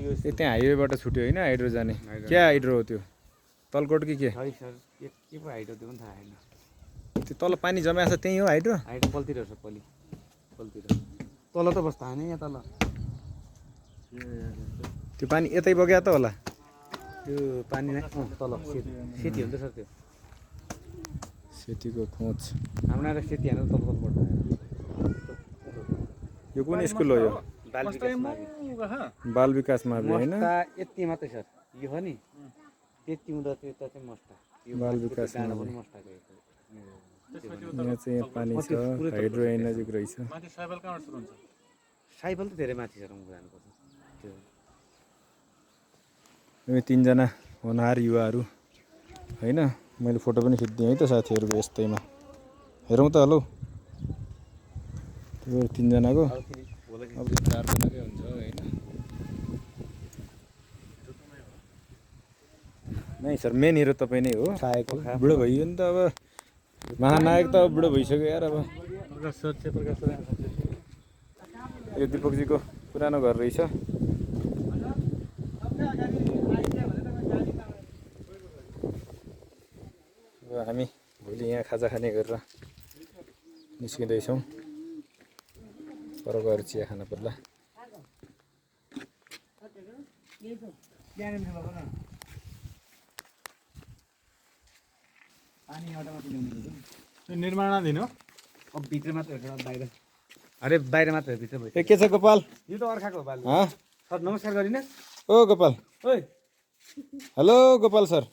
यो त्यहाँ हाइवेबाट छुट्यो होइन हाइड्रो जाने क्या हाइड्रो हो त्यो तलकोट कि के खै सर के पो हाइड्रो त्यो पनि थाहा छैन त्यो तल पानी जमाएको छ त्यही हो हाइड्रो हाइड्रो पल्तिर छ पल्तिर तल त बस्दा होइन यहाँ तल त्यो पानी यतै बग्या त होला त्यो पानी नै तल सेती हो नि त सर त्यो सेतीको खोज हाम्रो नारा सेती हानेर तलबाट यो कुन स्कुल हो यो बाल विकास मावि होइन यति मात्रै सर यो हो नि त्यति हुँदा त्यता चाहिँ मस्टा बाल विकास डाँडा पनि मस्टाको यहाँ चाहिँ यहाँ पानी छ हाइड्रो यहाँ नजिक रहेछ साइबल त धेरै माथि सर जानुपर्छ त्यो यो तीनजना होनहार युवाहरू होइन मैले फोटो पनि खिचिदिएँ है त साथीहरूको यस्तैमा हेरौँ त हेलो त्यो तीनजनाको अब चारजनाकै हुन्छ होइन नै सर मेन हिरो तपाईँ नै हो खाएको बुढो भइयो नि त अब महानायक त अब बुढो भइसक्यो यार अब यो दिपकजीको पुरानो घर रहेछ अब हामी भोलि यहाँ खाजा खाने गरेर निस्किँदैछौँ पर गएर चिया खान पर्ला निर्माणाधीन हो अब भित्र मात्र बाहिर अरे बाहिर मात्र भित्र ए के छ गोपाल यो त अर्काको बाल सर नमस्कार गरिने ओ गोपाल ओइ हेलो गोपाल सर